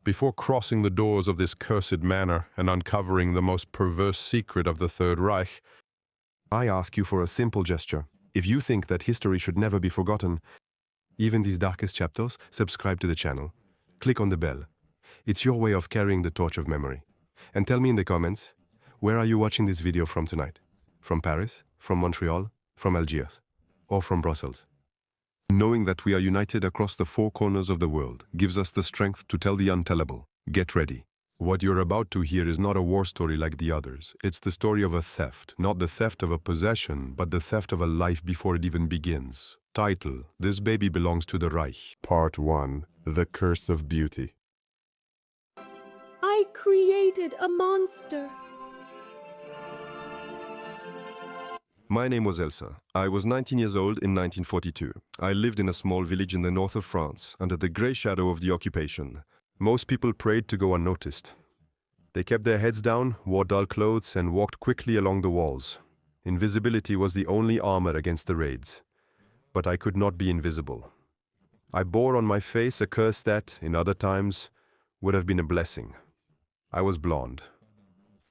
before crossing the doors of this cursed manor and uncovering the most perverse secret of the Third Reich, I ask you for a simple gesture. If you think that history should never be forgotten, even these darkest chapters, subscribe to the channel. Click on the bell. It's your way of carrying the torch of memory. And tell me in the comments, where are you watching this video from tonight? From Paris? From Montreal? From Algiers? Or from Brussels? Knowing that we are united across the four corners of the world gives us the strength to tell the untellable. Get ready. What you're about to hear is not a war story like the others. It's the story of a theft, not the theft of a possession, but the theft of a life before it even begins. Title: This Baby Belongs to the Reich. Part 1. The Curse of Beauty. I created a monster. My name was Elsa. I was 19 years old in 1942. I lived in a small village in the north of France, under the grey shadow of the occupation. Most people prayed to go unnoticed. They kept their heads down, wore dull clothes, and walked quickly along the walls. Invisibility was the only armor against the raids. But I could not be invisible. I bore on my face a curse that, in other times, would have been a blessing. I was blonde.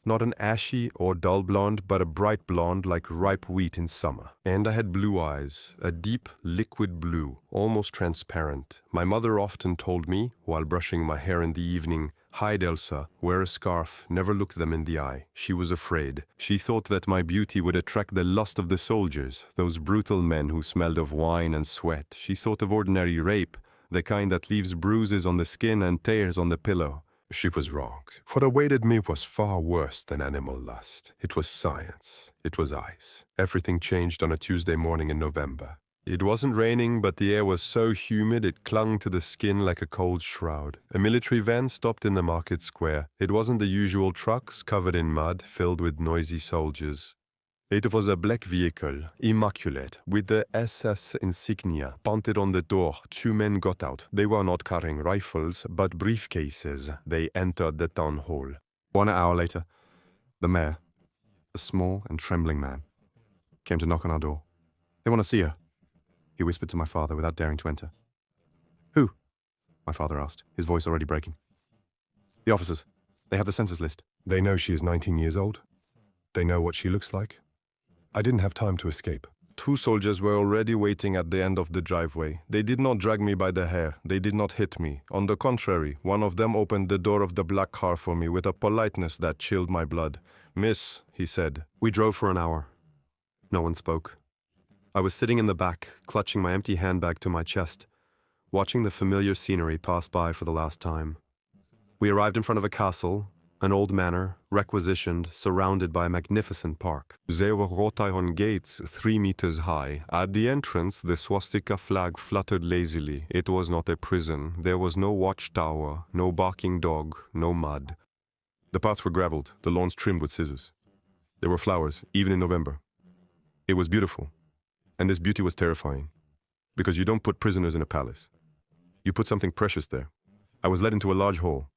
Not an ashy or dull blonde, but a bright blonde like ripe wheat in summer. And I had blue eyes, a deep, liquid blue, almost transparent. My mother often told me, while brushing my hair in the evening, "Hide, Elsa, wear a scarf, never look them in the eye." She was afraid. She thought that my beauty would attract the lust of the soldiers, those brutal men who smelled of wine and sweat. She thought of ordinary rape, the kind that leaves bruises on the skin and tears on the pillow. She was wrong. What awaited me was far worse than animal lust. It was science. It was ice. Everything changed on a Tuesday morning in November. It wasn't raining, but the air was so humid it clung to the skin like a cold shroud. A military van stopped in the market square. It wasn't the usual trucks covered in mud, filled with noisy soldiers. It was a black vehicle, immaculate, with the SS insignia painted on the door. Two men got out. They were not carrying rifles, but briefcases. They entered the town hall. 1 hour later, the mayor, a small and trembling man, came to knock on our door. "They want to see her," he whispered to my father without daring to enter. "Who?" my father asked, his voice already breaking. "The officers. They have the census list." "They know she is 19 years old. They know what she looks like." I didn't have time to escape. Two soldiers were already waiting at the end of the driveway. They did not drag me by the hair. They did not hit me. On the contrary, one of them opened the door of the black car for me with a politeness that chilled my blood. "Miss," he said. We drove for an hour. No one spoke. I was sitting in the back, clutching my empty handbag to my chest, watching the familiar scenery pass by for the last time. We arrived in front of a castle, an old manor, requisitioned, surrounded by a magnificent park. There were wrought iron gates 3 meters high. At the entrance, the swastika flag fluttered lazily. It was not a prison. There was no watchtower, no barking dog, no mud. The paths were graveled, the lawns trimmed with scissors. There were flowers, even in November. It was beautiful, and this beauty was terrifying, because you don't put prisoners in a palace. You put something precious there. I was led into a large hall.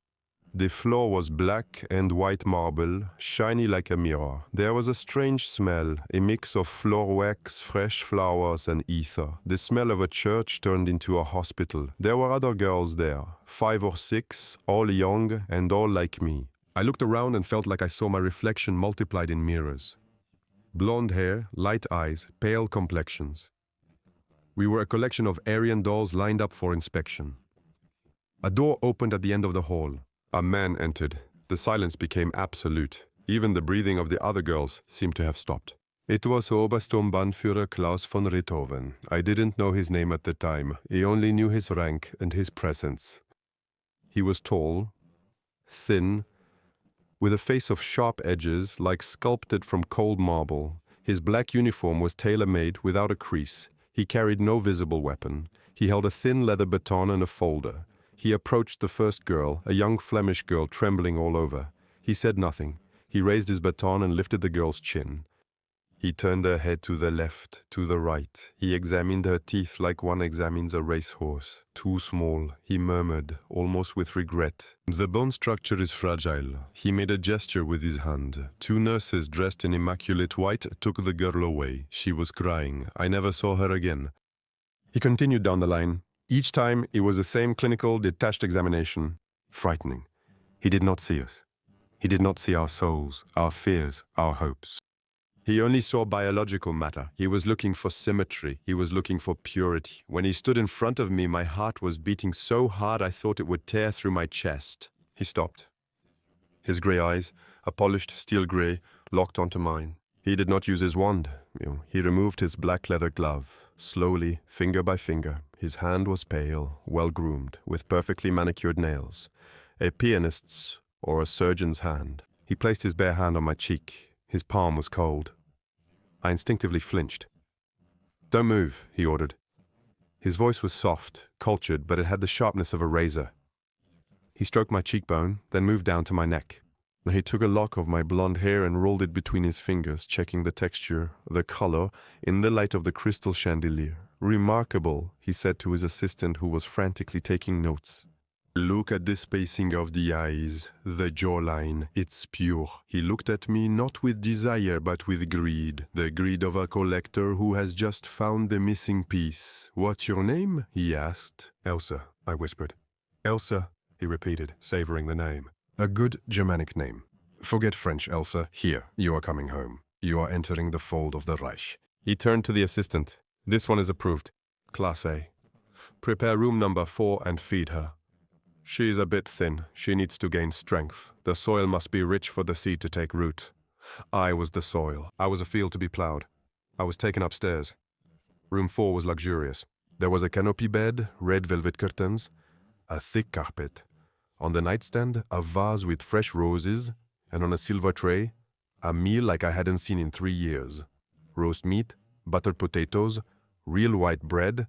The floor was black and white marble, shiny like a mirror. There was a strange smell, a mix of floor wax, fresh flowers, and ether. The smell of a church turned into a hospital. There were other girls there, 5 or 6, all young and all like me. I looked around and felt like I saw my reflection multiplied in mirrors. Blonde hair, light eyes, pale complexions. We were a collection of Aryan dolls lined up for inspection. A door opened at the end of the hall. A man entered. The silence became absolute. Even the breathing of the other girls seemed to have stopped. It was Obersturmbannführer Klaus von Richthofen. I didn't know his name at the time. I only knew his rank and his presence. He was tall, thin, with a face of sharp edges like sculpted from cold marble. His black uniform was tailor-made without a crease. He carried no visible weapon. He held a thin leather baton and a folder. He approached the first girl, a young Flemish girl trembling all over. He said nothing. He raised his baton and lifted the girl's chin. He turned her head to the left, to the right. He examined her teeth like one examines a racehorse. "Too small," he murmured, almost with regret. "The bone structure is fragile." He made a gesture with his hand. Two nurses dressed in immaculate white took the girl away. She was crying. I never saw her again. He continued down the line. Each time, it was the same clinical, detached examination. frightening. He did not see us. He did not see our souls, our fears, our hopes. He only saw biological matter. He was looking for symmetry. He was looking for purity. When he stood in front of me, my heart was beating so hard I thought it would tear through my chest. He stopped. His grey eyes, a polished steel grey, locked onto mine. He did not use his wand. He removed his black leather glove. Slowly, finger by finger. His hand was pale, well-groomed, with perfectly manicured nails. A pianist's or a surgeon's hand. He placed his bare hand on my cheek. His palm was cold. I instinctively flinched. "Don't move," he ordered. His voice was soft, cultured, but it had the sharpness of a razor. He stroked my cheekbone, then moved down to my neck. He took a lock of my blonde hair and rolled it between his fingers, checking the texture, the color, in the light of the crystal chandelier. "Remarkable," he said to his assistant who was frantically taking notes. "Look at the spacing of the eyes, the jawline, it's pure." He looked at me not with desire but with greed, the greed of a collector who has just found the missing piece. "What's your name?" he asked. "Elsa," I whispered. "Elsa," he repeated, savoring the name. "A good Germanic name. Forget French, Elsa. Here, you are coming home. You are entering the fold of the Reich." He turned to the assistant. "This one is approved. Class A. Prepare room number 4 and feed her. She is a bit thin. She needs to gain strength. The soil must be rich for the seed to take root." I was the soil. I was a field to be plowed. I was taken upstairs. Room 4 was luxurious. There was a canopy bed, red velvet curtains, a thick carpet. On the nightstand, a vase with fresh roses, and on a silver tray, a meal like I hadn't seen in 3 years. Roast meat, buttered potatoes, real white bread,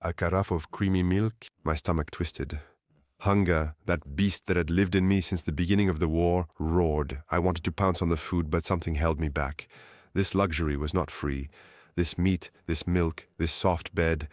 a carafe of creamy milk. My stomach twisted. Hunger, that beast that had lived in me since the beginning of the war, roared. I wanted to pounce on the food, but something held me back. This luxury was not free. This meat, this milk, this soft bed.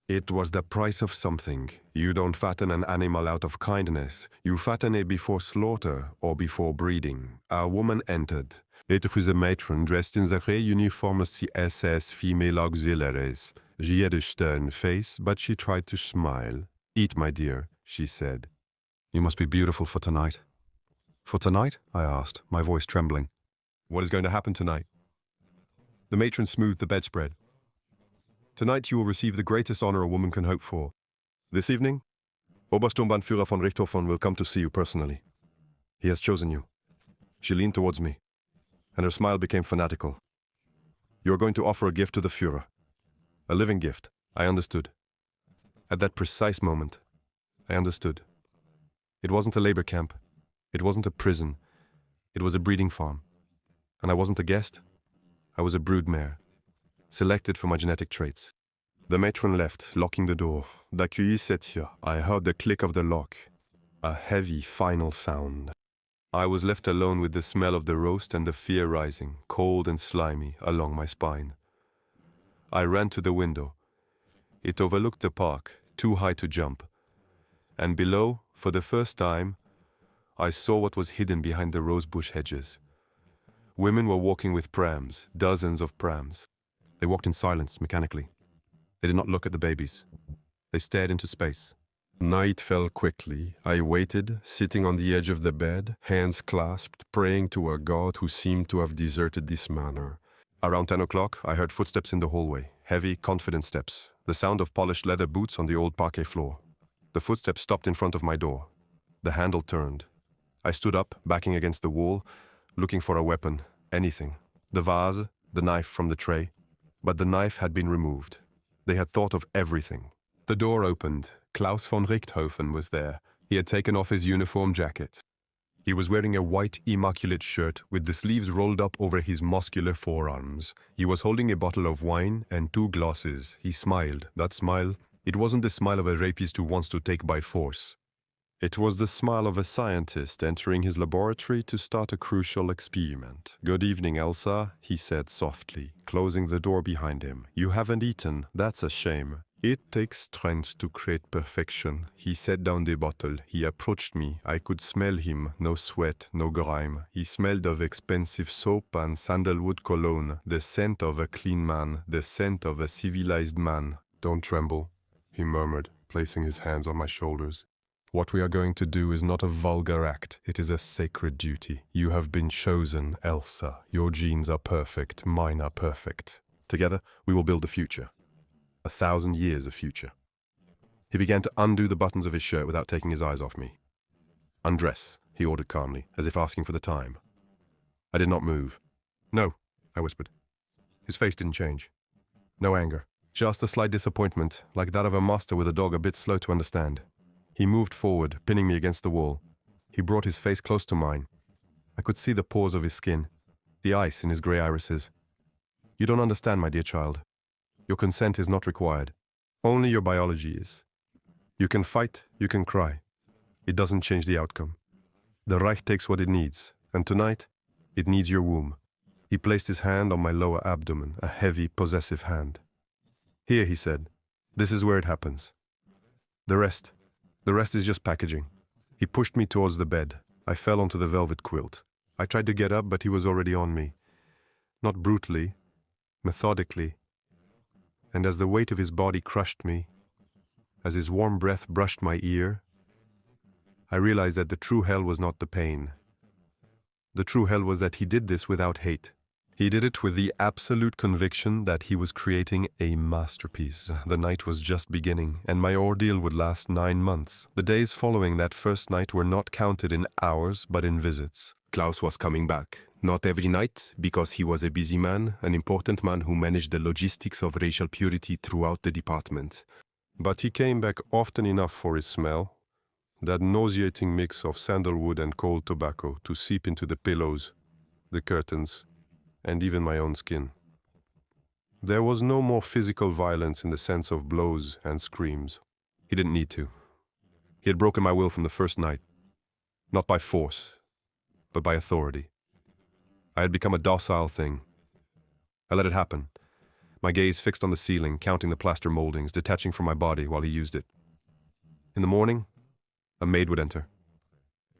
It was the price of something. You don't fatten an animal out of kindness. You fatten it before slaughter or before breeding. A woman entered. It was a matron dressed in the grey uniform of the SS female auxiliaries. She had a stern face, but she tried to smile. "Eat, my dear," she said. "You must be beautiful for tonight." "For tonight?" I asked, my voice trembling. "What is going to happen tonight?" The matron smoothed the bedspread. "Tonight you will receive the greatest honor a woman can hope for. This evening, Obersturmbannführer von Richthofen will come to see you personally. He has chosen you." She leaned towards me, and her smile became fanatical. "You are going to offer a gift to the Führer. A living gift." I understood. At that precise moment, I understood. It wasn't a labor camp. It wasn't a prison. It was a breeding farm. And I wasn't a guest. I was a broodmare, selected for my genetic traits. The matron left, locking the door. D'accueillir cette. I heard the click of the lock. A heavy, final sound. I was left alone with the smell of the roast and the fear rising, cold and slimy, along my spine. I ran to the window. It overlooked the park, too high to jump. And below, for the first time, I saw what was hidden behind the rosebush hedges. Women were walking with prams, dozens of prams. They walked in silence, mechanically. They did not look at the babies. They stared into space. Night fell quickly. I waited, sitting on the edge of the bed, hands clasped, praying to a God who seemed to have deserted this manor. Around 10 o'clock, I heard footsteps in the hallway, heavy, confident steps, the sound of polished leather boots on the old parquet floor. The footsteps stopped in front of my door. The handle turned. I stood up, backing against the wall, looking for a weapon, anything. The vase, the knife from the tray. But the knife had been removed. They had thought of everything. The door opened. Klaus von Richthofen was there. He had taken off his uniform jacket. He was wearing a white, immaculate shirt with the sleeves rolled up over his muscular forearms. He was holding a bottle of wine and 2 glasses. He smiled. That smile, it wasn't the smile of a rapist who wants to take by force. It was the smile of a scientist entering his laboratory to start a crucial experiment. "Good evening, Elsa," he said softly, closing the door behind him. "You haven't eaten. That's a shame." "It takes strength to create perfection." He set down the bottle. He approached me. I could smell him. No sweat, no grime. He smelled of expensive soap and sandalwood cologne, the scent of a clean man, the scent of a civilized man. "Don't tremble," he murmured, placing his hands on my shoulders. What we are going to do is not a vulgar act, it is a sacred duty. You have been chosen, Elsa. Your genes are perfect, mine are perfect. Together, we will build a future. 1,000 years of future. He began to undo the buttons of his shirt without taking his eyes off me. Undress, he ordered calmly, as if asking for the time. I did not move. No, I whispered. His face didn't change. No anger. Just a slight disappointment, like that of a master with a dog a bit slow to understand. He moved forward, pinning me against the wall. He brought his face close to mine. I could see the pores of his skin, the ice in his grey irises. You don't understand, my dear child. Your consent is not required. Only your biology is. You can fight, you can cry. It doesn't change the outcome. The Reich takes what it needs, and tonight, it needs your womb. He placed his hand on my lower abdomen, a heavy, possessive hand. Here, he said, this is where it happens. The rest is just packaging. He pushed me towards the bed. I fell onto the velvet quilt. I tried to get up, but he was already on me. Not brutally, methodically. And as the weight of his body crushed me, as his warm breath brushed my ear, I realized that the true hell was not the pain. The true hell was that he did this without hate. He did it with the absolute conviction that he was creating a masterpiece. The night was just beginning, and my ordeal would last 9 months. The days following that first night were not counted in hours, but in visits. Klaus was coming back. Not every night, because he was a busy man, an important man who managed the logistics of racial purity throughout the department. But he came back often enough for his smell, that nauseating mix of sandalwood and cold tobacco, to seep into the pillows, the curtains, and even my own skin. There was no more physical violence in the sense of blows and screams. He didn't need to. He had broken my will from the first night, not by force, but by authority. I had become a docile thing. I let it happen, my gaze fixed on the ceiling, counting the plaster moldings, detaching from my body while he used it. In the morning, a maid would enter.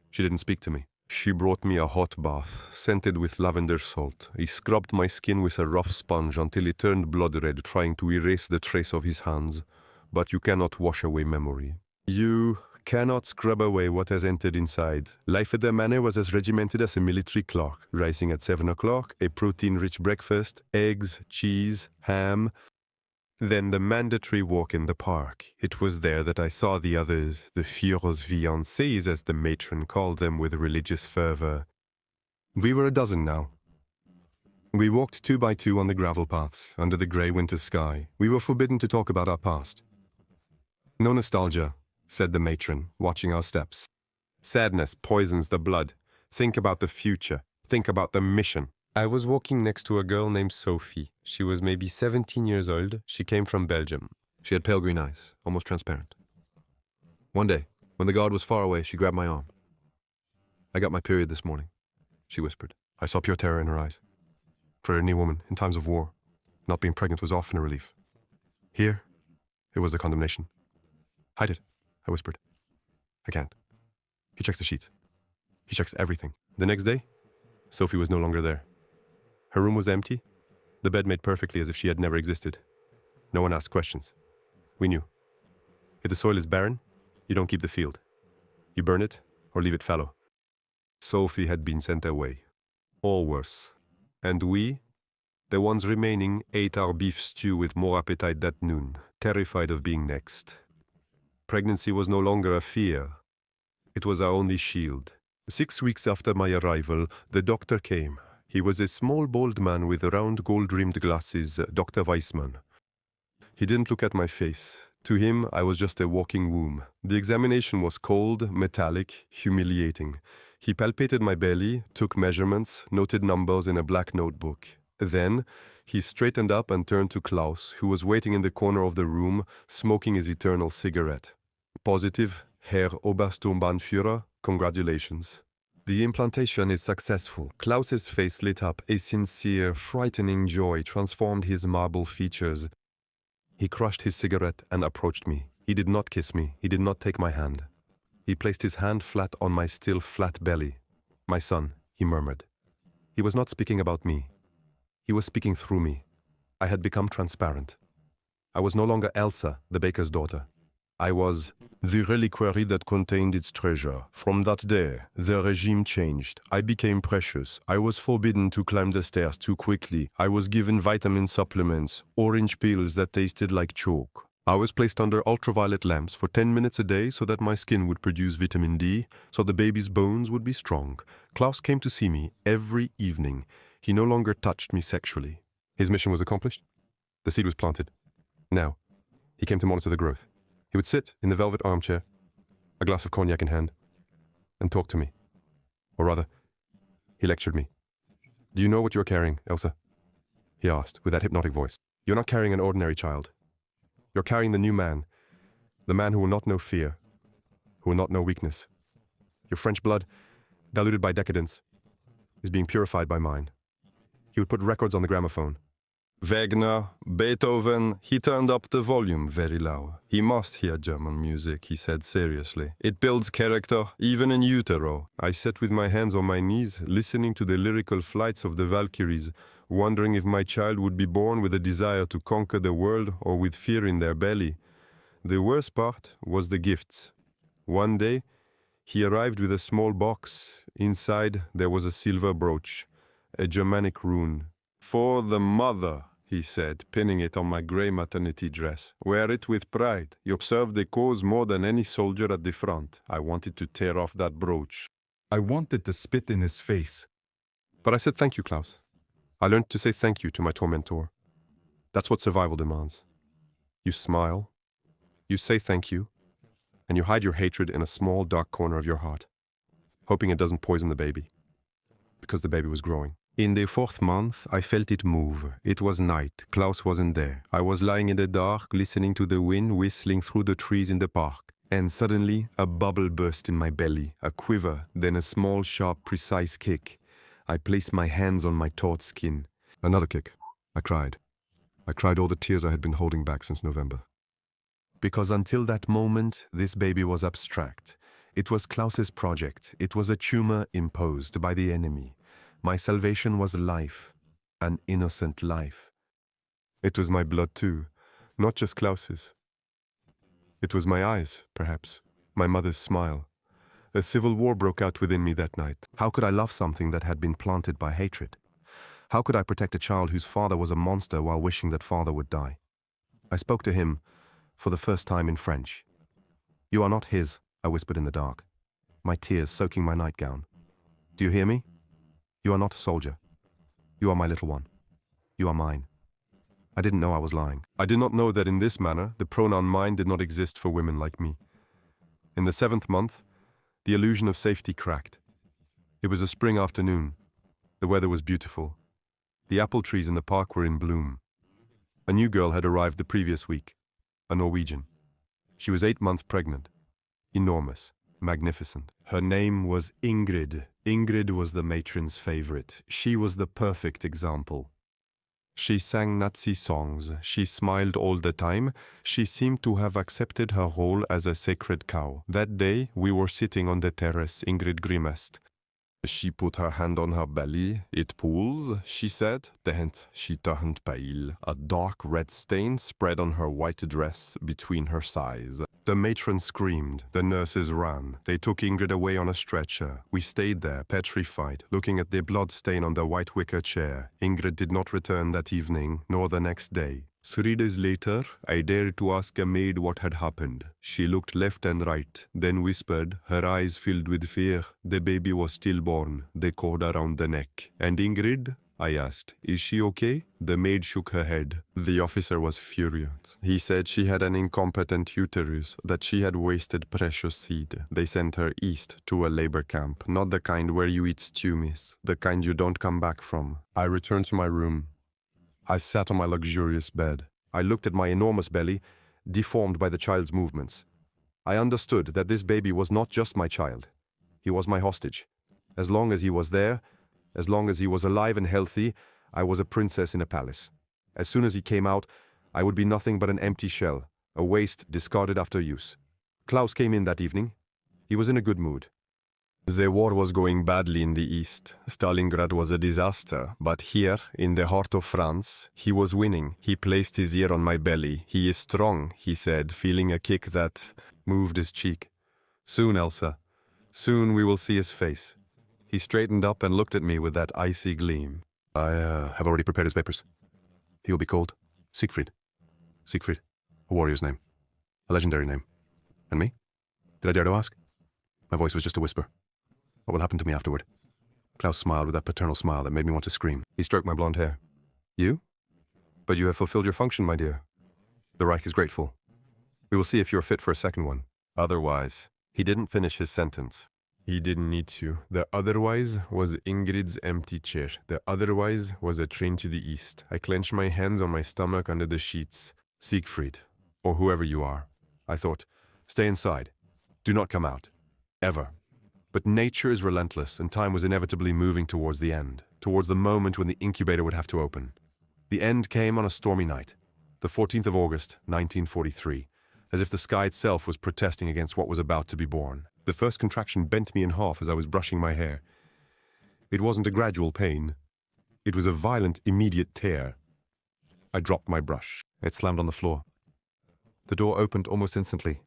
She didn't speak to me. She brought me a hot bath, scented with lavender salt. He scrubbed my skin with a rough sponge until it turned blood red, trying to erase the trace of his hands. But you cannot wash away memory. You cannot scrub away what has entered inside. Life at the manor was as regimented as a military clock. Rising at 7 o'clock, a protein-rich breakfast, eggs, cheese, ham. Then the mandatory walk in the park. It was there that I saw the others, the Führer's fiancés, as the matron called them with religious fervor. We were a dozen now. We walked 2 by 2 on the gravel paths, under the grey winter sky. We were forbidden to talk about our past. No nostalgia, said the matron, watching our steps. Sadness poisons the blood. Think about the future. Think about the mission. I was walking next to a girl named Sophie. She was maybe 17 years old. She came from Belgium. She had pale green eyes, almost transparent. One day, when the guard was far away, she grabbed my arm. "I got my period this morning," she whispered. I saw pure terror in her eyes. For any woman, in times of war, not being pregnant was often a relief. Here, it was a condemnation. "Hide it," I whispered. "I can't." He checks the sheets. He checks everything. The next day, Sophie was no longer there. Her room was empty, the bed made perfectly as if she had never existed. No one asked questions. We knew. If the soil is barren, you don't keep the field. You burn it or leave it fallow. Sophie had been sent away. All worse. And we, the ones remaining, ate our beef stew with more appetite that noon, terrified of being next. Pregnancy was no longer a fear. It was our only shield. 6 weeks after my arrival, the doctor came. He was a small, bald man with round, gold-rimmed glasses, Dr. Weissman. He didn't look at my face. To him, I was just a walking womb. The examination was cold, metallic, humiliating. He palpated my belly, took measurements, noted numbers in a black notebook. Then, he straightened up and turned to Klaus, who was waiting in the corner of the room, smoking his eternal cigarette. "Positive, Herr Obersturmbannführer, congratulations. The implantation is successful." Klaus's face lit up. A sincere, frightening joy transformed his marble features. He crushed his cigarette and approached me. He did not kiss me. He did not take my hand. He placed his hand flat on my still flat belly. "My son," he murmured. He was not speaking about me. He was speaking through me. I had become transparent. I was no longer Elsa, the baker's daughter. I was the reliquary that contained its treasure. From that day, the regime changed. I became precious. I was forbidden to climb the stairs too quickly. I was given vitamin supplements, orange pills that tasted like chalk. I was placed under ultraviolet lamps for 10 minutes a day so that my skin would produce vitamin D, so the baby's bones would be strong. Klaus came to see me every evening. He no longer touched me sexually. His mission was accomplished. The seed was planted. Now, he came to monitor the growth. He would sit in the velvet armchair, a glass of cognac in hand, and talk to me. Or rather, he lectured me. "Do you know what you're carrying, Elsa?" he asked with that hypnotic voice. "You're not carrying an ordinary child. You're carrying the new man, the man who will not know fear, who will not know weakness. Your French blood, diluted by decadence, is being purified by mine." He would put records on the gramophone. Wagner, Beethoven, he turned up the volume very loud. He must hear German music, he said seriously. It builds character, even in utero. I sat with my hands on my knees, listening to the lyrical flights of the Valkyries, wondering if my child would be born with a desire to conquer the world or with fear in their belly. The worst part was the gifts. One day, he arrived with a small box. Inside, there was a silver brooch, a Germanic rune. "For the mother," he said, pinning it on my grey maternity dress. "Wear it with pride. You observe the cause more than any soldier at the front." I wanted to tear off that brooch. I wanted to spit in his face. But I said thank you, Klaus. I learned to say thank you to my tormentor. That's what survival demands. You smile, you say thank you, and you hide your hatred in a small, dark corner of your heart, hoping it doesn't poison the baby, because the baby was growing. In the 4th month, I felt it move. It was night. Klaus wasn't there. I was lying in the dark, listening to the wind whistling through the trees in the park. And suddenly, a bubble burst in my belly, a quiver, then a small, sharp, precise kick. I placed my hands on my taut skin. Another kick. I cried. I cried all the tears I had been holding back since November. Because until that moment, this baby was abstract. It was Klaus's project. It was a tumor imposed by the enemy. My salvation was life, an innocent life. It was my blood too, not just Klaus's. It was my eyes, perhaps, my mother's smile. A civil war broke out within me that night. How could I love something that had been planted by hatred? How could I protect a child whose father was a monster while wishing that father would die? I spoke to him for the first time in French. "You are not his," I whispered in the dark, my tears soaking my nightgown. "Do you hear me? You are not a soldier. You are my little one. You are mine." I didn't know I was lying. I did not know that in this manner, the pronoun mine did not exist for women like me. In the 7th month, the illusion of safety cracked. It was a spring afternoon. The weather was beautiful. The apple trees in the park were in bloom. A new girl had arrived the previous week, a Norwegian. She was 8 months pregnant. Enormous, magnificent. Her name was Ingrid. Ingrid was the matron's favorite. She was the perfect example. She sang Nazi songs. She smiled all the time. She seemed to have accepted her role as a sacred cow. That day, we were sitting on the terrace, Ingrid grimaced. She put her hand on her belly. "It pulls," she said. Then she turned pale. A dark red stain spread on her white dress between her thighs. The matron screamed. The nurses ran. They took Ingrid away on a stretcher. We stayed there, petrified, looking at the blood stain on the white wicker chair. Ingrid did not return that evening, nor the next day. 3 days later, I dared to ask a maid what had happened. She looked left and right, then whispered, her eyes filled with fear. The baby was stillborn, the cord around the neck. "And Ingrid?" I asked. "Is she okay?" The maid shook her head. The officer was furious. He said she had an incompetent uterus, that she had wasted precious seed. They sent her east to a labor camp, not the kind where you eat stew, miss, the kind you don't come back from. I returned to my room. I sat on my luxurious bed. I looked at my enormous belly, deformed by the child's movements. I understood that this baby was not just my child. He was my hostage. As long as he was there, as long as he was alive and healthy, I was a princess in a palace. As soon as he came out, I would be nothing but an empty shell, a waste discarded after use. Klaus came in that evening. He was in a good mood. The war was going badly in the east. Stalingrad was a disaster, but here, in the heart of France, he was winning. He placed his ear on my belly. He is strong, he said, feeling a kick that moved his cheek. Soon, Elsa. Soon we will see his face. He straightened up and looked at me with that icy gleam. I have already prepared his papers. He will be called Siegfried. Siegfried, a warrior's name. A legendary name. And me? Did I dare to ask? My voice was just a whisper. What will happen to me afterward? Klaus smiled with that paternal smile that made me want to scream. He stroked my blonde hair. You? But you have fulfilled your function, my dear. The Reich is grateful. We will see if you are fit for a second one. Otherwise, he didn't finish his sentence. He didn't need to. The otherwise was Ingrid's empty chair. The otherwise was a train to the east. I clenched my hands on my stomach under the sheets. Siegfried, or whoever you are, I thought, stay inside. Do not come out. Ever. But nature is relentless, and time was inevitably moving towards the end, towards the moment when the incubator would have to open. The end came on a stormy night, the 14th of August, 1943, as if the sky itself was protesting against what was about to be born. The first contraction bent me in half as I was brushing my hair. It wasn't a gradual pain. It was a violent, immediate tear. I dropped my brush. It slammed on the floor. The door opened almost instantly.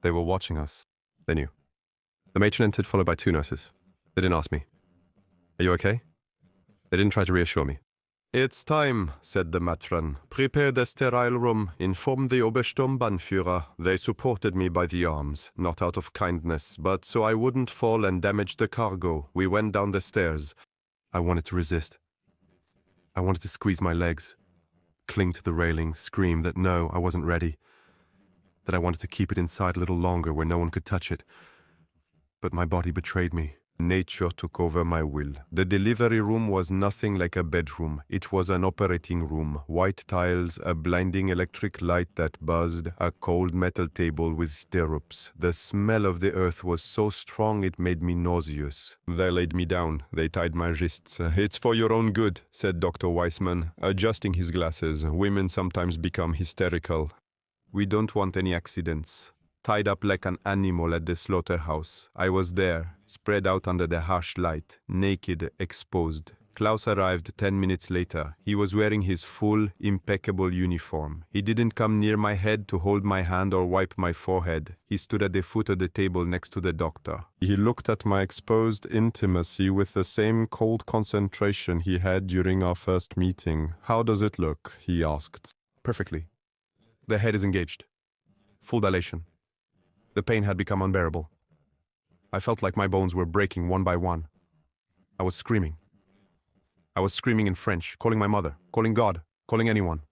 They were watching us. They knew. The matron entered, followed by 2 nurses. They didn't ask me, "Are you okay?" They didn't try to reassure me. "It's time," said the matron. "Prepare the sterile room. Inform the Obersturmbannführer." They supported me by the arms, not out of kindness, but so I wouldn't fall and damage the cargo. We went down the stairs. I wanted to resist. I wanted to squeeze my legs, cling to the railing, scream that no, I wasn't ready, that I wanted to keep it inside a little longer where no one could touch it. But my body betrayed me. Nature took over my will. The delivery room was nothing like a bedroom. It was an operating room. White tiles, a blinding electric light that buzzed, a cold metal table with stirrups. The smell of the earth was so strong it made me nauseous. They laid me down. They tied my wrists. "It's for your own good," said Dr. Weissman, adjusting his glasses. "Women sometimes become hysterical. We don't want any accidents." Tied up like an animal at the slaughterhouse. I was there, spread out under the harsh light, naked, exposed. Klaus arrived 10 minutes later. He was wearing his full, impeccable uniform. He didn't come near my head to hold my hand or wipe my forehead. He stood at the foot of the table next to the doctor. He looked at my exposed intimacy with the same cold concentration he had during our first meeting. "How does it look?" he asked. "Perfectly. The head is engaged. Full dilation." The pain had become unbearable. I felt like my bones were breaking one by one. I was screaming. I was screaming in French, calling my mother, calling God, calling anyone.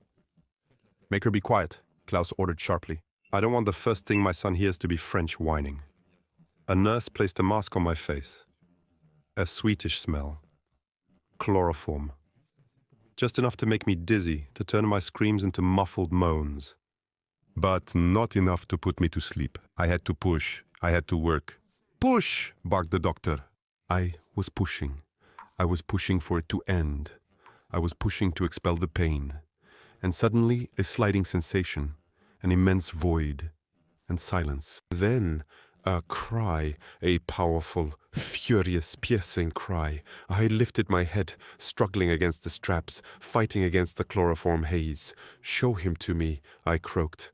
"Make her be quiet," Klaus ordered sharply. I don't want the first thing my son hears to be French whining. A nurse placed a mask on my face. A sweetish smell. Chloroform. Just enough to make me dizzy, to turn my screams into muffled moans. But not enough to put me to sleep. I had to push. I had to work. "Push!" barked the doctor. I was pushing. I was pushing for it to end. I was pushing to expel the pain. And suddenly, a sliding sensation, an immense void, and silence. Then, a cry, a powerful, furious, piercing cry. I lifted my head, struggling against the straps, fighting against the chloroform haze. "Show him to me," I croaked.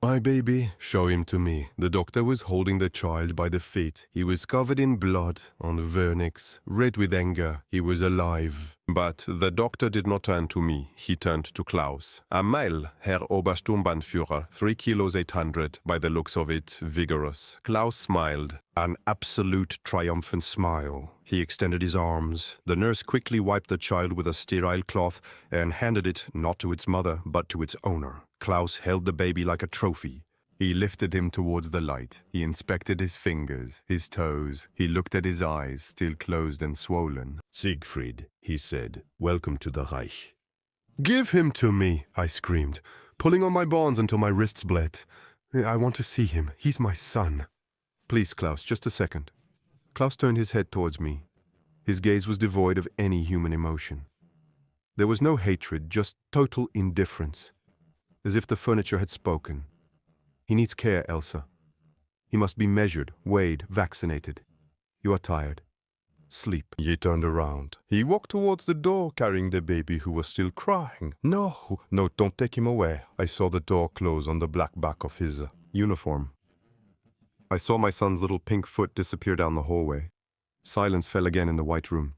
"My baby, show him to me." The doctor was holding the child by the feet. He was covered in blood, on vernix, red with anger. He was alive. But the doctor did not turn to me. He turned to Klaus. "A male, Herr Obersturmbannführer, 3 kilos 800, by the looks of it, vigorous." Klaus smiled, an absolute triumphant smile. He extended his arms. The nurse quickly wiped the child with a sterile cloth and handed it not to its mother, but to its owner. Klaus held the baby like a trophy. He lifted him towards the light. He inspected his fingers, his toes. He looked at his eyes, still closed and swollen. "Siegfried," he said, "welcome to the Reich." "Give him to me," I screamed, pulling on my bonds until my wrists bled. "I want to see him. He's my son." "Please, Klaus, just a second." Klaus turned his head towards me. His gaze was devoid of any human emotion. There was no hatred, just total indifference, as if the furniture had spoken. "He needs care, Elsa. He must be measured, weighed, vaccinated. You are tired. Sleep. He turned around. He walked towards the door carrying the baby who was still crying. No, don't take him away. I saw the door close on the black back of his Uniform. I saw my son's little pink foot disappear down the hallway. Silence fell again in the white room.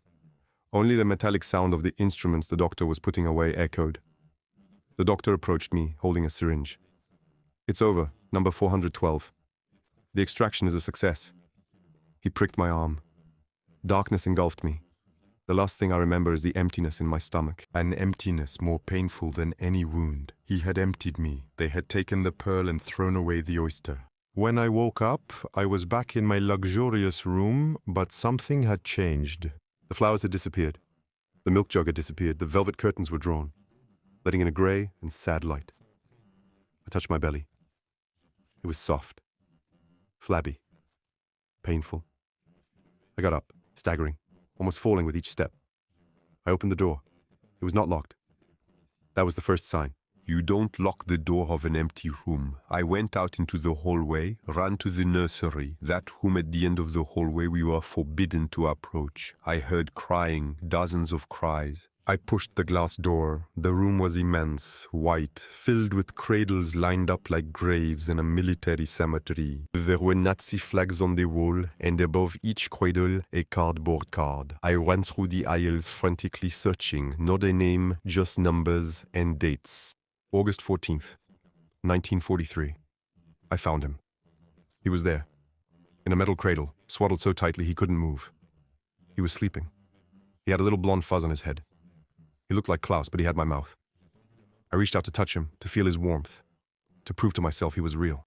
Only the metallic sound of the instruments the doctor was putting away echoed. The doctor approached me, holding a syringe. It's over, number 412. The extraction is a success. He pricked my arm. Darkness engulfed me. The last thing I remember is the emptiness in my stomach. An emptiness more painful than any wound. He had emptied me. They had taken the pearl and thrown away the oyster. When I woke up, I was back in my luxurious room, but something had changed. The flowers had disappeared. The milk jug had disappeared. The velvet curtains were drawn, letting in a grey and sad light. I touched my belly. It was soft, flabby, painful. I got up, staggering, almost falling with each step. I opened the door. It was not locked. That was the first sign. You don't lock the door of an empty room. I went out into the hallway, ran to the nursery. That room at the end of the hallway we were forbidden to approach. I heard crying, dozens of cries. I pushed the glass door. The room was immense, white, filled with cradles lined up like graves in a military cemetery. There were Nazi flags on the wall, and above each cradle, a cardboard card. I ran through the aisles frantically searching, not a name, just numbers and dates. August 14th, 1943. I found him. He was there, in a metal cradle, swaddled so tightly he couldn't move. He was sleeping. He had a little blonde fuzz on his head. He looked like Klaus, but he had my mouth. I reached out to touch him, to feel his warmth, to prove to myself he was real.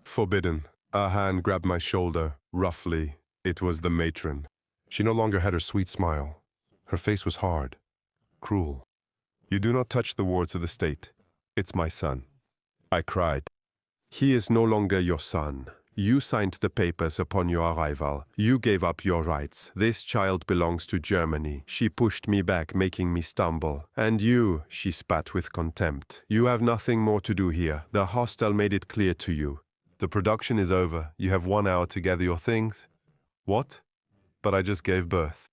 Forbidden. A hand grabbed my shoulder, roughly. It was the matron. She no longer had her sweet smile. Her face was hard, cruel. You do not touch the wards of the state. It's my son. I cried. He is no longer your son. You signed the papers upon your arrival. You gave up your rights. This child belongs to Germany. She pushed me back, making me stumble. And you, she spat with contempt. You have nothing more to do here. The hostel made it clear to you. The production is over. You have 1 hour to gather your things. What? But I just gave birth.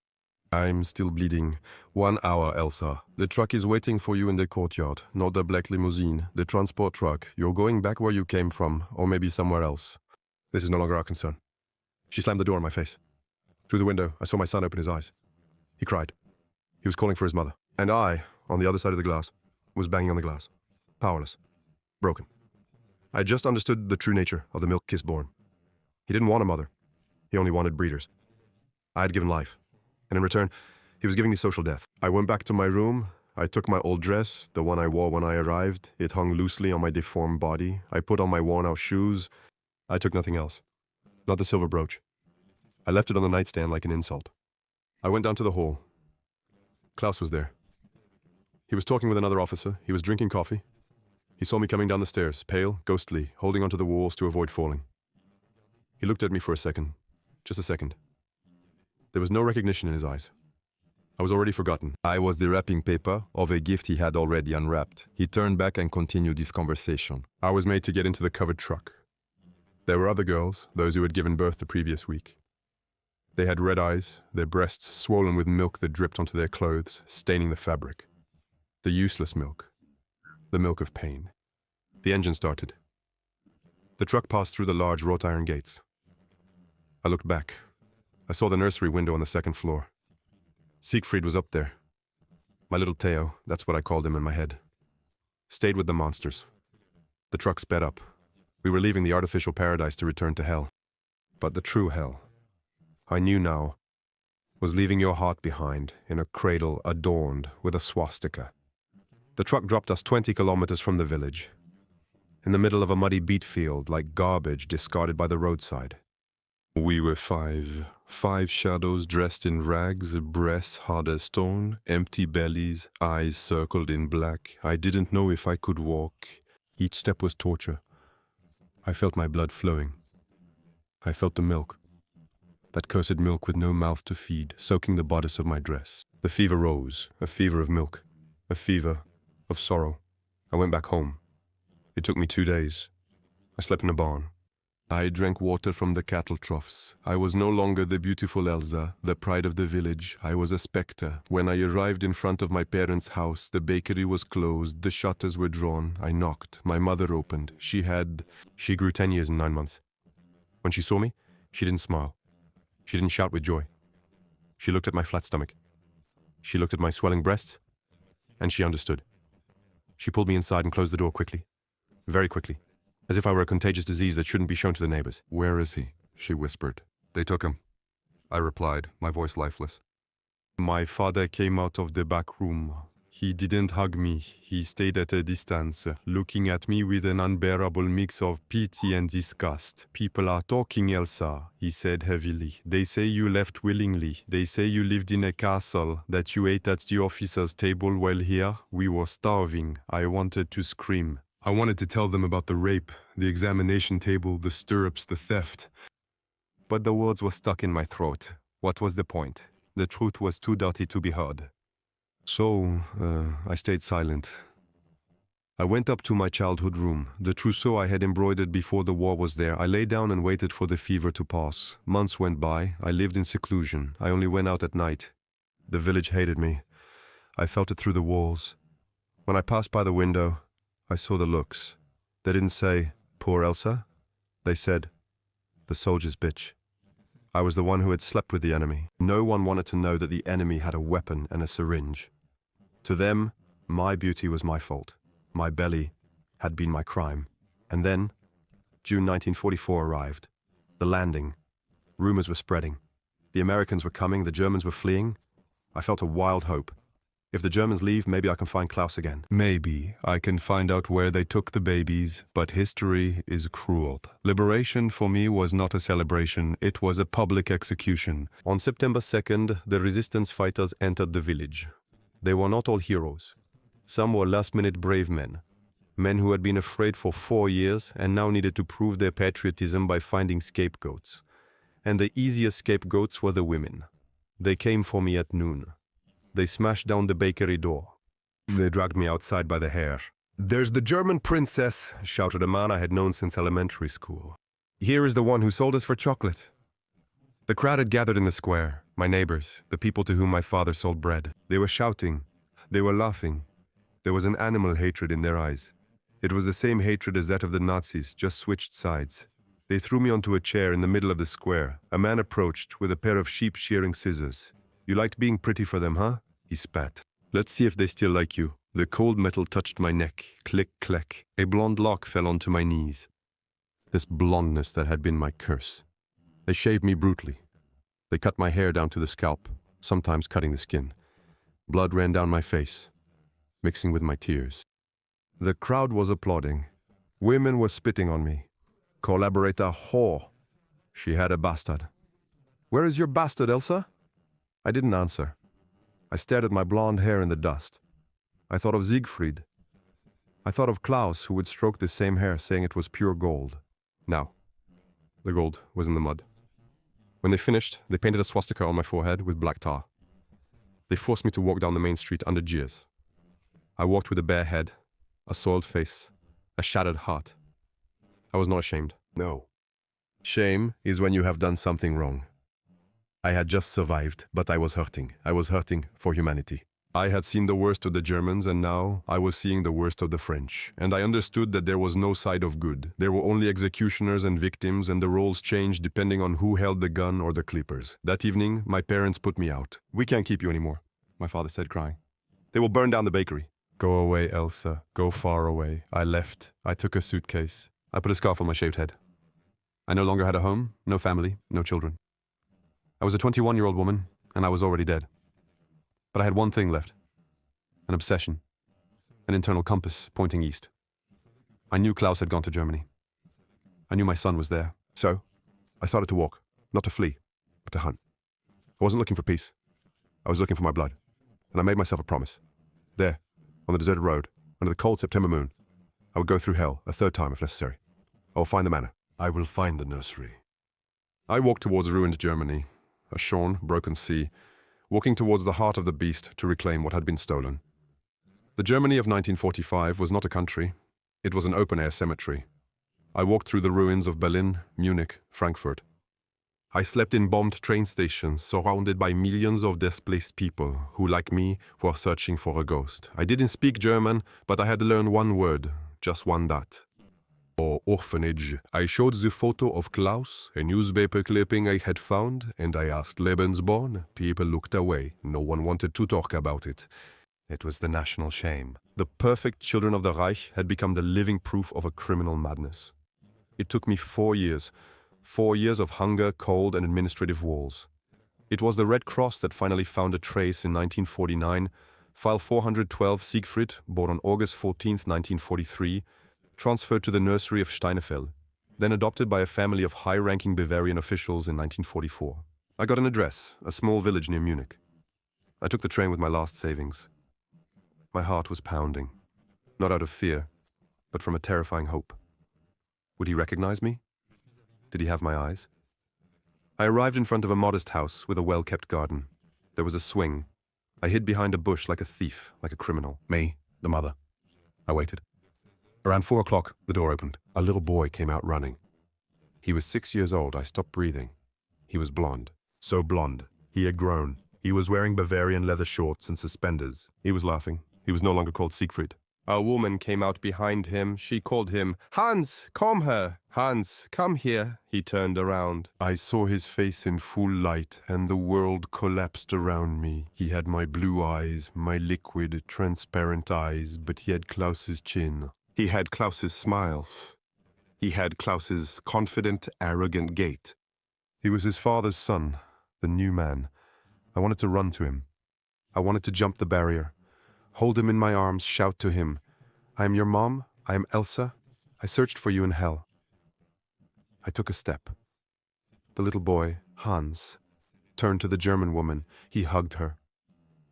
I'm still bleeding. 1 hour, Elsa. The truck is waiting for you in the courtyard. Not the black limousine, the transport truck. You're going back where you came from, or maybe somewhere else. This is no longer our concern. She slammed the door in my face. Through the window, I saw my son open his eyes. He cried. He was calling for his mother. And I, on the other side of the glass, was banging on the glass. Powerless. Broken. I had just understood the true nature of the milk kiss born. He didn't want a mother. He only wanted breeders. I had given life. And in return, he was giving me social death. I went back to my room. I took my old dress, the one I wore when I arrived. It hung loosely on my deformed body. I put on my worn-out shoes. I took nothing else. Not the silver brooch. I left it on the nightstand like an insult. I went down to the hall. Klaus was there. He was talking with another officer. He was drinking coffee. He saw me coming down the stairs, pale, ghostly, holding onto the walls to avoid falling. He looked at me for a second. Just a second. There was no recognition in his eyes. I was already forgotten. I was the wrapping paper of a gift he had already unwrapped. He turned back and continued his conversation. I was made to get into the covered truck. There were other girls, those who had given birth the previous week. They had red eyes, their breasts swollen with milk that dripped onto their clothes, staining the fabric. The useless milk. The milk of pain. The engine started. The truck passed through the large wrought iron gates. I looked back. I saw the nursery window on the second floor. Siegfried was up there. My little Theo, that's what I called him in my head. Stayed with the monsters. The truck sped up. We were leaving the artificial paradise to return to hell. But the true hell, I knew now, was leaving your heart behind in a cradle adorned with a swastika. The truck dropped us 20 kilometers from the village, in the middle of a muddy beet field like garbage discarded by the roadside. We were five shadows dressed in rags, breasts hard as stone, empty bellies, eyes circled in black. I didn't know if I could walk. Each step was torture. I felt my blood flowing. I felt the milk. That cursed milk with no mouth to feed, soaking the bodice of my dress. The fever rose, a fever of milk, a fever of sorrow. I went back home. It took me 2 days. I slept in a barn. I drank water from the cattle troughs. I was no longer the beautiful Elsa, the pride of the village. I was a spectre. When I arrived in front of my parents' house, the bakery was closed, the shutters were drawn. I knocked. My mother opened. She grew 10 years and 9 months. When she saw me, she didn't smile. She didn't shout with joy. She looked at my flat stomach. She looked at my swelling breasts, and she understood. She pulled me inside and closed the door quickly. Very quickly. As if I were a contagious disease that shouldn't be shown to the neighbors. Where is he? She whispered. They took him. I replied, my voice lifeless. My father came out of the back room. He didn't hug me. He stayed at a distance, looking at me with an unbearable mix of pity and disgust. People are talking, Elsa, he said heavily. They say you left willingly. They say you lived in a castle, that you ate at the officer's table while here. We were starving. I wanted to scream. I wanted to tell them about the rape, the examination table, the stirrups, the theft. But the words were stuck in my throat. What was the point? The truth was too dirty to be heard. So, I stayed silent. I went up to my childhood room. The trousseau I had embroidered before the war was there. I lay down and waited for the fever to pass. Months went by. I lived in seclusion. I only went out at night. The village hated me. I felt it through the walls. When I passed by the window, I saw the looks. They didn't say, poor Elsa. They said, the soldier's bitch. I was the one who had slept with the enemy. No one wanted to know that the enemy had a weapon and a syringe. To them, my beauty was my fault. My belly had been my crime. And then, June 1944 arrived. The landing. Rumors were spreading. The Americans were coming, the Germans were fleeing. I felt a wild hope. If the Germans leave, maybe I can find Klaus again. Maybe I can find out where they took the babies, but history is cruel. Liberation for me was not a celebration, it was a public execution. On September 2nd, the resistance fighters entered the village. They were not all heroes. Some were last-minute brave men. Men who had been afraid for 4 years and now needed to prove their patriotism by finding scapegoats. And the easiest scapegoats were the women. They came for me at noon. They smashed down the bakery door. They dragged me outside by the hair. "There's the German princess," shouted a man I had known since elementary school. "Here is the one who sold us for chocolate." The crowd had gathered in the square, my neighbors, the people to whom my father sold bread. They were shouting. They were laughing. There was an animal hatred in their eyes. It was the same hatred as that of the Nazis, just switched sides. They threw me onto a chair in the middle of the square. A man approached with a pair of sheep-shearing scissors. "You liked being pretty for them, huh?" he spat. "Let's see if they still like you." The cold metal touched my neck. Click, click. A blonde lock fell onto my knees. This blondness that had been my curse. They shaved me brutally. They cut my hair down to the scalp, sometimes cutting the skin. Blood ran down my face, mixing with my tears. The crowd was applauding. Women were spitting on me. "Collaborator whore." She had a bastard. "Where is your bastard, Elsa?" I didn't answer. I stared at my blonde hair in the dust. I thought of Siegfried. I thought of Klaus, who would stroke this same hair, saying it was pure gold. Now, the gold was in the mud. When they finished, they painted a swastika on my forehead with black tar. They forced me to walk down the main street under jeers. I walked with a bare head, a soiled face, a shattered heart. I was not ashamed. No. Shame is when you have done something wrong. I had just survived, but I was hurting. I was hurting for humanity. I had seen the worst of the Germans, and now I was seeing the worst of the French. And I understood that there was no side of good. There were only executioners and victims, and the roles changed depending on who held the gun or the clippers. That evening, my parents put me out. "We can't keep you anymore," my father said, crying. "They will burn down the bakery." "Go away, Elsa. Go far away." I left. I took a suitcase. I put a scarf on my shaved head. I no longer had a home, no family, no children. I was a 21-year-old woman, and I was already dead. But I had one thing left. An obsession. An internal compass pointing east. I knew Klaus had gone to Germany. I knew my son was there. So, I started to walk. Not to flee, but to hunt. I wasn't looking for peace. I was looking for my blood. And I made myself a promise. There, on the deserted road, under the cold September moon, I would go through hell a third time if necessary. I will find the manor. I will find the nursery. I walked towards ruined Germany. A shorn, broken sea, walking towards the heart of the beast to reclaim what had been stolen. The Germany of 1945 was not a country. It was an open-air cemetery. I walked through the ruins of Berlin, Munich, Frankfurt. I slept in bombed train stations, surrounded by millions of displaced people who, like me, were searching for a ghost. I didn't speak German, but I had learned one word, just one that. Or orphanage. I showed the photo of Klaus, a newspaper clipping I had found, and I asked Lebensborn. People looked away. No one wanted to talk about it. It was the national shame. The perfect children of the Reich had become the living proof of a criminal madness. It took me 4 years. 4 years of hunger, cold, and administrative walls. It was the Red Cross that finally found a trace in 1949, file 412 Siegfried, born on August 14, 1943, transferred to the nursery of Steinefeld, then adopted by a family of high-ranking Bavarian officials in 1944. I got an address, a small village near Munich. I took the train with my last savings. My heart was pounding, not out of fear, but from a terrifying hope. Would he recognize me? Did he have my eyes? I arrived in front of a modest house with a well-kept garden. There was a swing. I hid behind a bush like a thief, like a criminal. Me, the mother. I waited. Around 4 o'clock, the door opened. A little boy came out running. He was 6 years old. I stopped breathing. He was blonde. So blonde. He had grown. He was wearing Bavarian leather shorts and suspenders. He was laughing. He was no longer called Siegfried. A woman came out behind him. She called him, "Hans, come here! Hans, come here!" He turned around. I saw his face in full light, and the world collapsed around me. He had my blue eyes, my liquid, transparent eyes, but he had Klaus's chin. He had Klaus's smile. He had Klaus's confident, arrogant gait. He was his father's son, the new man. I wanted to run to him. I wanted to jump the barrier. Hold him in my arms, shout to him, "I am your mom, I am Elsa, I searched for you in hell." I took a step. The little boy, Hans, turned to the German woman. He hugged her.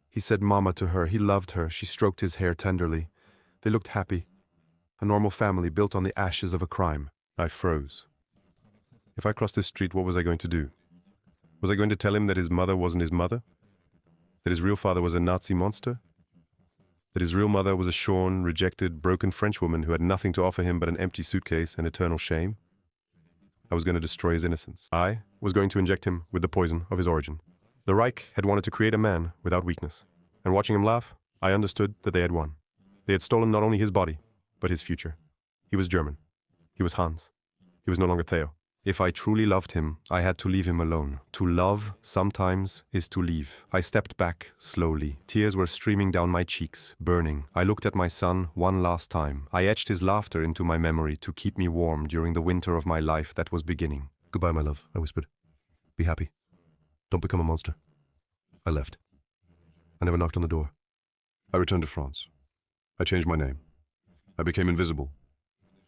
He said mama to her. He loved her. She stroked his hair tenderly. They looked happy. A normal family built on the ashes of a crime. I froze. If I crossed this street, what was I going to do? Was I going to tell him that his mother wasn't his mother? That his real father was a Nazi monster? That his real mother was a shorn, rejected, broken Frenchwoman who had nothing to offer him but an empty suitcase and eternal shame? I was going to destroy his innocence. I was going to inject him with the poison of his origin. The Reich had wanted to create a man without weakness. And watching him laugh, I understood that they had won. They had stolen not only his body, but his future. He was German. He was Hans. He was no longer Theo. If I truly loved him, I had to leave him alone. To love, sometimes, is to leave. I stepped back, slowly. Tears were streaming down my cheeks, burning. I looked at my son one last time. I etched his laughter into my memory to keep me warm during the winter of my life that was beginning. "Goodbye, my love," I whispered. "Be happy. Don't become a monster." I left. I never knocked on the door. I returned to France. I changed my name. I became invisible.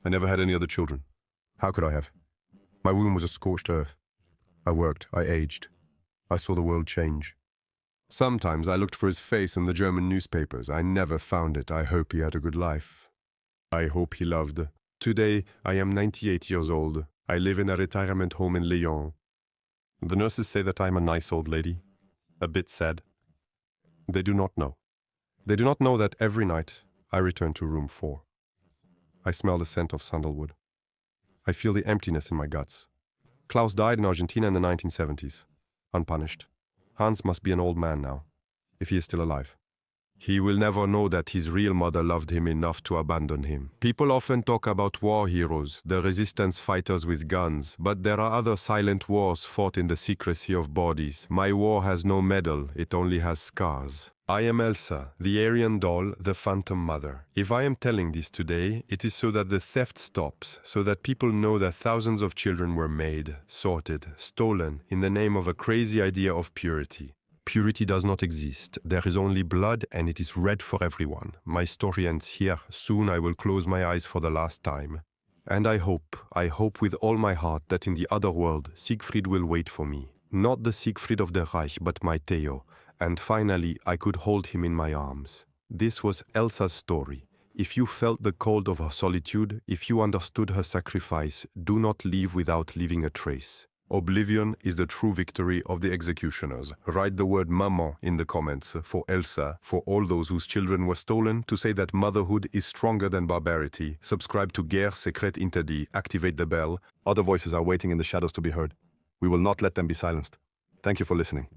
I never had any other children. How could I have? My womb was a scorched earth. I worked. I aged. I saw the world change. Sometimes I looked for his face in the German newspapers. I never found it. I hope he had a good life. I hope he loved. Today, I am 98 years old. I live in a retirement home in Lyon. The nurses say that I am a nice old lady. A bit sad. They do not know. They do not know that every night I return to room 4. I smell the scent of sandalwood. I feel the emptiness in my guts. Klaus died in Argentina in the 1970s, unpunished. Hans must be an old man now, if he is still alive. He will never know that his real mother loved him enough to abandon him. People often talk about war heroes, the resistance fighters with guns, but there are other silent wars fought in the secrecy of bodies. My war has no medal, it only has scars. I am Elsa, the Aryan doll, the phantom mother. If I am telling this today, it is so that the theft stops, so that people know that thousands of children were made, sorted, stolen, in the name of a crazy idea of purity. Purity does not exist. There is only blood, and it is red for everyone. My story ends here. Soon I will close my eyes for the last time. And I hope with all my heart that in the other world, Siegfried will wait for me. Not the Siegfried of the Reich, but my Theo. And finally, I could hold him in my arms. This was Elsa's story. If you felt the cold of her solitude, if you understood her sacrifice, do not leave without leaving a trace. Oblivion is the true victory of the executioners. Write the word maman in the comments for Elsa, for all those whose children were stolen, to say that motherhood is stronger than barbarity. Subscribe to Guerre Secrète Interdit, activate the bell. Other voices are waiting in the shadows to be heard. We will not let them be silenced. Thank you for listening.